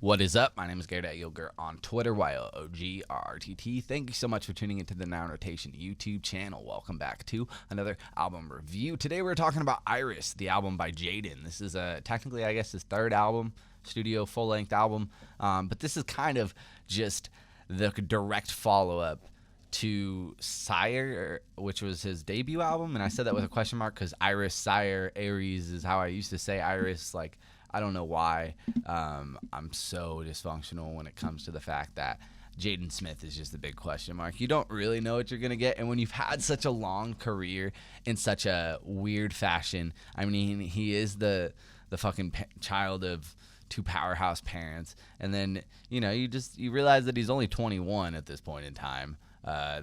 What is up? My name is Garrett Yogurt on Twitter, YOOGRRTT. Thank you so much for tuning into the Now in Rotation YouTube channel. Welcome back to another album review. Today we're talking about ERYS, the album by Jaden. This is technically, I guess, his third album, studio full-length album, but this is kind of just the direct follow-up to Sire, which was his debut album, and I said that with a question mark because ERYS, Sire, ERYS is how I used to say ERYS, like, I don't know why. I'm so dysfunctional when it comes to the fact that Jaden Smith is just a big question mark. You don't really know what you're going to get. And when you've had such a long career in such a weird fashion, I mean, he is the fucking child of two powerhouse parents. And then, you know, you realize that he's only 21 at this point in time.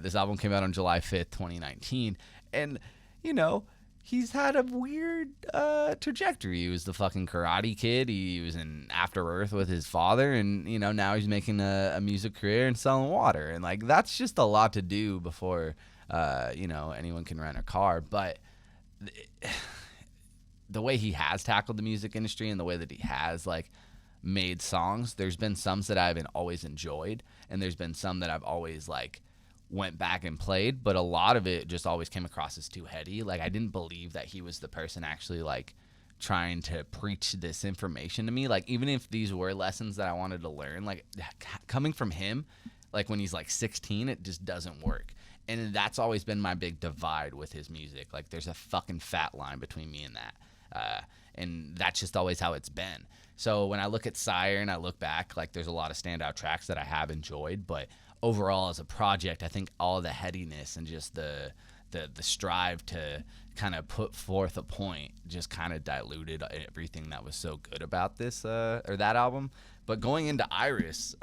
This album came out on July 5th, 2019. And, you know, he's had a weird trajectory. He was the fucking Karate Kid. He was in After Earth with his father, and you know now he's making a music career and selling water. And like that's just a lot to do before you know anyone can rent a car. But the way he has tackled the music industry and the way that he has like made songs, there's been some that I've always enjoyed, and there's been some that I've always like went back and played, but a lot of it just always came across as too heady. Like I didn't believe that he was the person actually like trying to preach this information to me. Like even if these were lessons that I wanted to learn, like coming from him, like when he's like 16, it just doesn't work. And that's always been my big divide with his music. Like there's a fucking fat line between me and that. And that's just always how it's been. So when I look at Sire and I look back, like there's a lot of standout tracks that I have enjoyed, but overall as a project, I think all the headiness and just the strive to kind of put forth a point just kind of diluted everything that was so good about this or that album. But going into ERYS,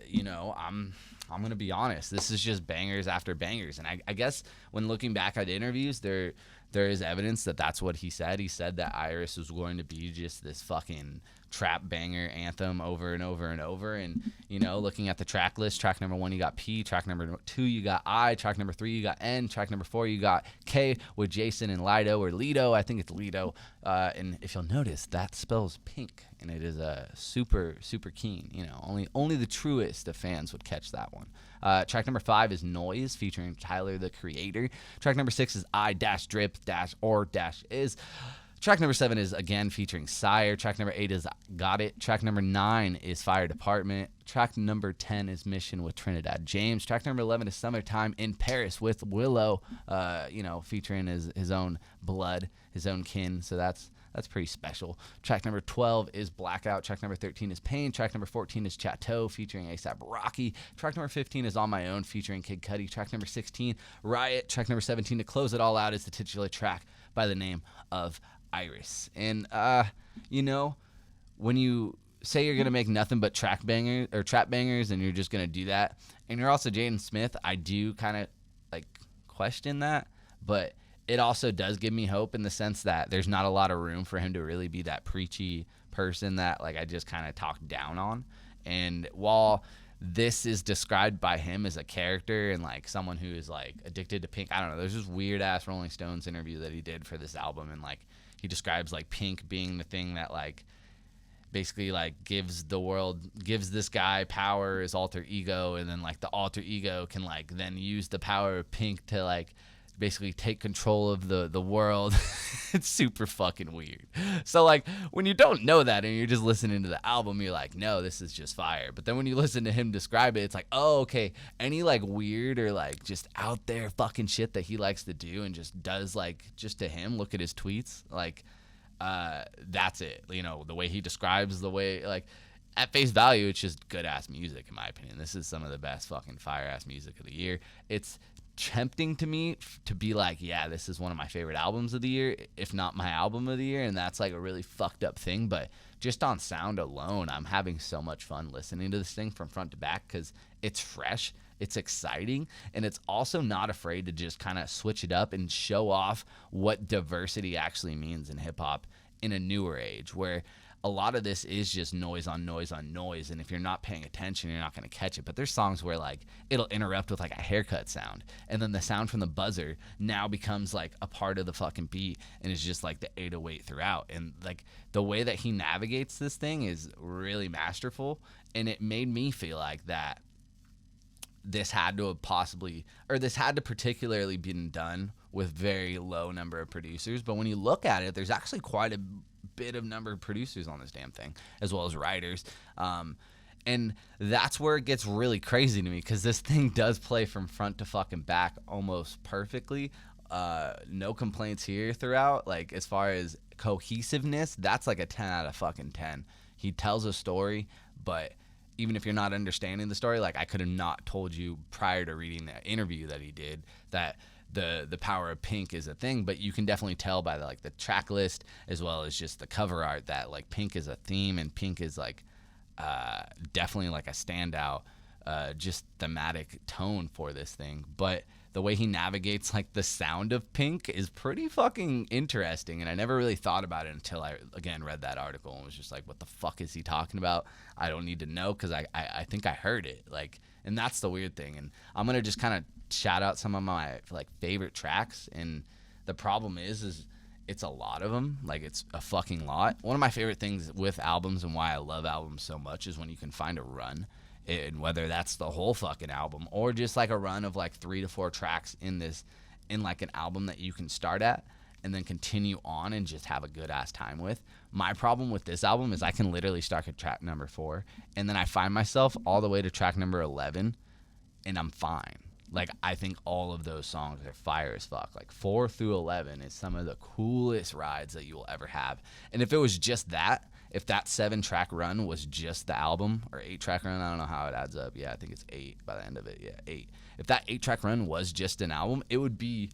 you know, I'm gonna be honest, this is just bangers after bangers. And I guess when looking back at interviews, there is evidence that that's what he said. He said that ERYS was going to be just this fucking trap banger anthem over and over and over. And, you know, looking at the track list, track number 1, you got P. Track number 2, you got I. Track number 3, you got N. Track number 4, you got K with Jason and Lido, or Lido. I think it's Lido. And if you'll notice, that spells pink. And it is super, super keen. You know, only the truest of fans would catch that one. Track number 5 is Noise, featuring Tyler, the Creator. Track number 6 is I-Drip-Or-Is. Track number 7 is, again, featuring Sire. Track number 8 is Got It. Track number 9 is Fire Department. Track number 10 is Mission with Trinidad James. Track number 11 is Summertime in Paris with Willow, you know, featuring his own blood, his own kin. So that's pretty special. Track number 12 is Blackout. Track number 13 is Pain. Track number 14 is Chateau, featuring A$AP Rocky. Track number 15 is On My Own, featuring Kid Cudi. Track number 16, Riot. Track number 17, to close it all out, is the titular track by the name of ERYS. And, you know, when you say you're going to make nothing but trap bangers and you're just going to do that, and you're also Jaden Smith, I do kind of, like, question that, but it also does give me hope in the sense that there's not a lot of room for him to really be that preachy person that like I just kind of talked down on. And while this is described by him as a character and like someone who is like addicted to Pink, I don't know, there's this weird ass Rolling Stones interview that he did for this album, and like he describes like Pink being the thing that like basically like gives this guy power, his alter ego, and then like the alter ego can like then use the power of Pink to like basically take control of the world. It's super fucking weird. So like when you don't know that and you're just listening to the album, you're like, no, this is just fire. But then when you listen to him describe it, it's like, oh, okay, any like weird or like just out there fucking shit that he likes to do and just does like just to him, look at his tweets, like that's it. You know, the way he describes the way, like at face value, it's just good ass music in my opinion. This is some of the best fucking fire ass music of the year. It's tempting to me to be like, yeah, this is one of my favorite albums of the year, if not my album of the year, and that's like a really fucked up thing, but just on sound alone, I'm having so much fun listening to this thing from front to back because it's fresh, it's exciting, and it's also not afraid to just kind of switch it up and show off what diversity actually means in hip-hop in a newer age, where a lot of this is just noise on noise on noise, and if you're not paying attention, you're not going to catch it. But there's songs where like it'll interrupt with like a haircut sound, and then the sound from the buzzer now becomes like a part of the fucking beat, and it's just like the 808 throughout. And like the way that he navigates this thing is really masterful, and it made me feel like that this had to have possibly, or this had to particularly been done with very low number of producers. But when you look at it, there's actually quite a bit of number of producers on this damn thing, as well as writers. And that's where it gets really crazy to me, because this thing does play from front to fucking back almost perfectly. No complaints here throughout. Like, as far as cohesiveness, that's like a 10 out of fucking 10. He tells a story, but even if you're not understanding the story, like I could have not told you prior to reading the interview that he did that the power of Pink is a thing, but you can definitely tell by the, like the track list as well as just the cover art that like Pink is a theme, and Pink is like definitely like a standout just thematic tone for this thing. But the way he navigates like the sound of Pink is pretty fucking interesting, and I never really thought about it until I again read that article and was just like, what the fuck is he talking about? I don't need to know, because I think I heard it, like, and that's the weird thing. And I'm gonna just kind of shout out some of my like favorite tracks, and the problem is it's a lot of them. Like, it's a fucking lot. One of my favorite things with albums and why I love albums so much is when you can find a run, and whether that's the whole fucking album or just like a run of like 3 to 4 tracks in like an album that you can start at and then continue on and just have a good ass time with. My problem with this album is I can literally start at track number 4 and then I find myself all the way to track number 11 and I'm fine. Like, I think all of those songs are fire as fuck. Like, 4 through 11 is some of the coolest rides that you will ever have. And if it was just that, if that 7-track run was just the album, or 8-track run, I don't know how it adds up. Yeah, I think it's 8 by the end of it. Yeah, 8. If that 8-track run was just an album, it would be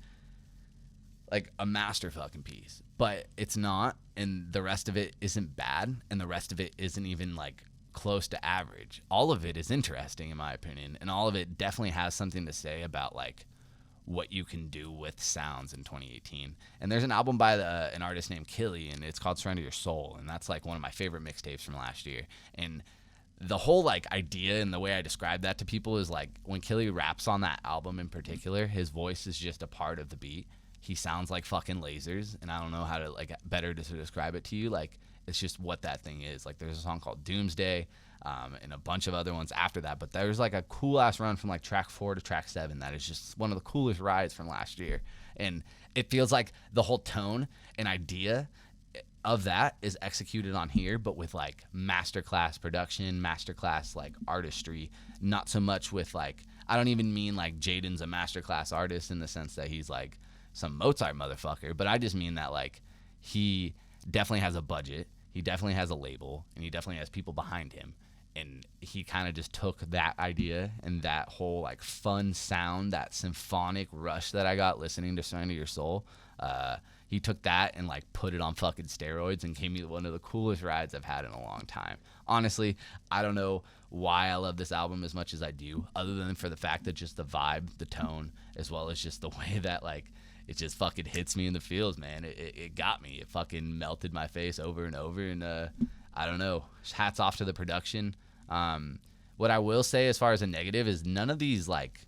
like a master fucking piece. But it's not, and the rest of it isn't bad, and the rest of it isn't even like close to average. All of it is interesting in my opinion, and all of it definitely has something to say about like what you can do with sounds in 2018. And there's an album by an artist named Killy, and it's called Surrender Your Soul, and that's like one of my favorite mixtapes from last year. And the whole like idea and the way I describe that to people is like when Killy raps on that album in particular, his voice is just a part of the beat. He sounds like fucking lasers, and I don't know how to like better to describe it to you. Like, it's just what that thing is. Like, there's a song called Doomsday, and a bunch of other ones after that. But there's like a cool ass run from like track 4 to track 7 that is just one of the coolest rides from last year. And it feels like the whole tone and idea of that is executed on here, but with like masterclass production, masterclass like artistry. Not so much with like, I don't even mean like Jaden's a masterclass artist in the sense that he's like some Mozart motherfucker, but I just mean that like he definitely has a budget, he definitely has a label, and he definitely has people behind him. And he kind of just took that idea and that whole like fun sound, that symphonic rush that I got listening to Surrender Your Soul. He took that and like put it on fucking steroids and gave me one of the coolest rides I've had in a long time. Honestly, I don't know why I love this album as much as I do, other than for the fact that just the vibe, the tone, as well as just the way that like it just fucking hits me in the feels, man. It got me. It fucking melted my face over and over. And I don't know. Hats off to the production. What I will say as far as a negative is none of these like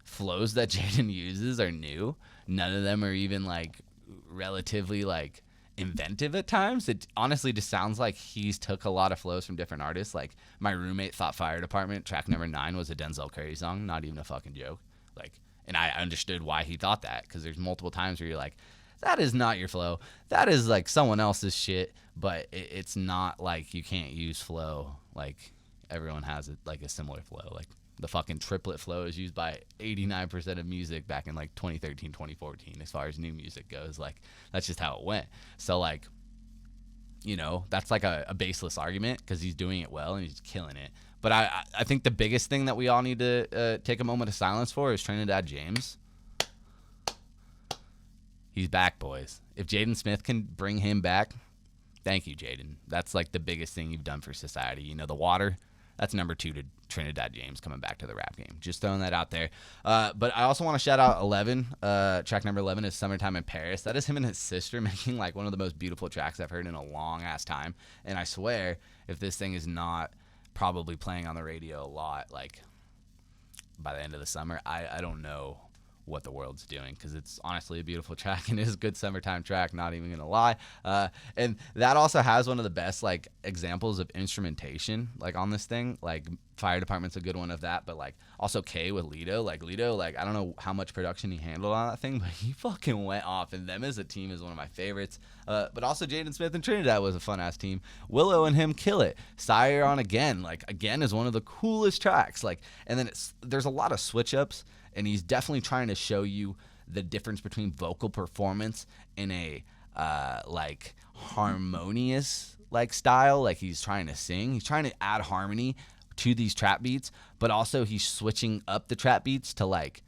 flows that Jaden uses are new. None of them are even like relatively like inventive at times. It honestly just sounds like he's took a lot of flows from different artists. Like, my roommate thought Fire Department track number 9 was a Denzel Curry song. Not even a fucking joke. Like, and I understood why he thought that, because there's multiple times where you're like, that is not your flow. That is like someone else's shit. But it's not like you can't use flow. Like, everyone has it like a similar flow. Like, the fucking triplet flow is used by 89% of music back in like 2013, 2014, as far as new music goes. Like, that's just how it went. So like, you know, that's like a baseless argument, because he's doing it well and he's killing it. But I think the biggest thing that we all need to take a moment of silence for is Trinidad James. He's back, boys. If Jaden Smith can bring him back, thank you, Jaden. That's like the biggest thing you've done for society. You know, the water, That's number 2 to Trinidad James coming back to the rap game. Just throwing that out there. But I also want to shout out 11. Track number 11 is Summertime in Paris. That is him and his sister making like one of the most beautiful tracks I've heard in a long ass time. And I swear, if this thing is not probably playing on the radio a lot, like by the end of the summer, I don't know what the world's doing, because it's honestly a beautiful track and is a good summertime track, not even gonna lie. And that also has one of the best like examples of instrumentation like on this thing. Like Fire Department's a good one of that, but like also K with Lido, like I don't know how much production he handled on that thing, but he fucking went off, and them as a team is one of my favorites. But also Jaden Smith and Trinidad was a fun ass team. Willow and him kill it. Sire on Again is one of the coolest tracks. Like, and then there's a lot of switch ups, and he's definitely trying to show you the difference between vocal performance in a like harmonious like style. Like he's trying to sing, he's trying to add harmony to these trap beats, but also he's switching up the trap beats to like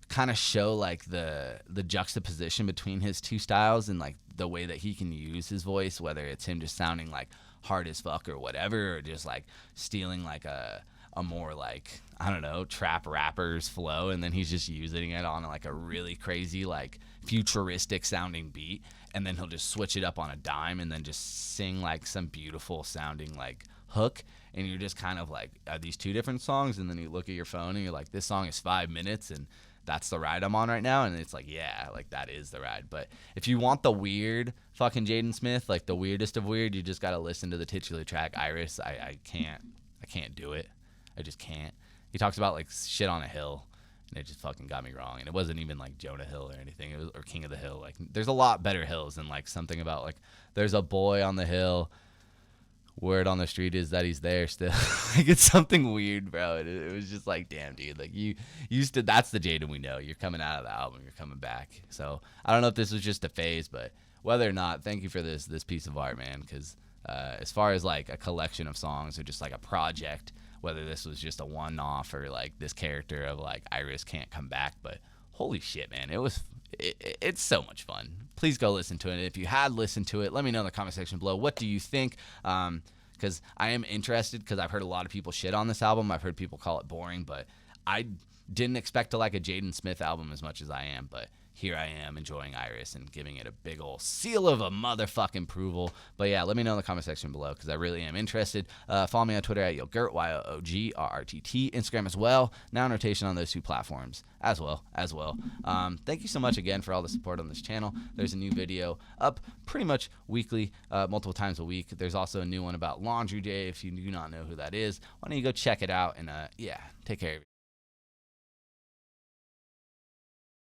kind of show like the juxtaposition between his two styles, and like the way that he can use his voice, whether it's him just sounding like hard as fuck or whatever, or just like stealing like a more like, I don't know, trap rapper's flow, and then he's just using it on like a really crazy like futuristic sounding beat, and then he'll just switch it up on a dime and then just sing like some beautiful sounding like hook, and you're just kind of like, are these two different songs? And then you look at your phone and you're like, this song is 5 minutes and that's the ride I'm on right now. And it's like, yeah, like that is the ride. But if you want the weird fucking Jaden Smith, like the weirdest of weird, you just got to listen to the titular track ERYS. I can't do it. I just can't. He talks about like shit on a hill, and it just fucking got me wrong. And it wasn't even like Jonah Hill or anything. It was, or King of the Hill. Like there's a lot better hills than like something about like there's a boy on the hill. Word on the street is that he's there still. Like it's something weird, bro. It was just like, damn, dude. Like you used to. That's the Jaden we know. You're coming out of the album. You're coming back. So I don't know if this was just a phase, but whether or not, thank you for this piece of art, man. Because as far as like a collection of songs or just like a project, whether this was just a one-off or like this character of like ERYS can't come back, but holy shit, man, it's so much fun. Please go listen to it. If you had listened to it, let me know in the comment section below. What do you think? Because I am interested, because I've heard a lot of people shit on this album. I've heard people call it boring, but I didn't expect to like a Jaden Smith album as much as I am, but here I am enjoying ERYS and giving it a big old seal of a motherfucking approval. But yeah, let me know in the comment section below, because I really am interested. Follow me on Twitter at YoGRRT, YoOGRRTT, Instagram as well. Now in rotation on those two platforms as well. Thank you so much again for all the support on this channel. There's a new video up pretty much weekly, multiple times a week. There's also a new one about Laundry Day. If you do not know who that is, why don't you go check it out, and yeah, take care of you.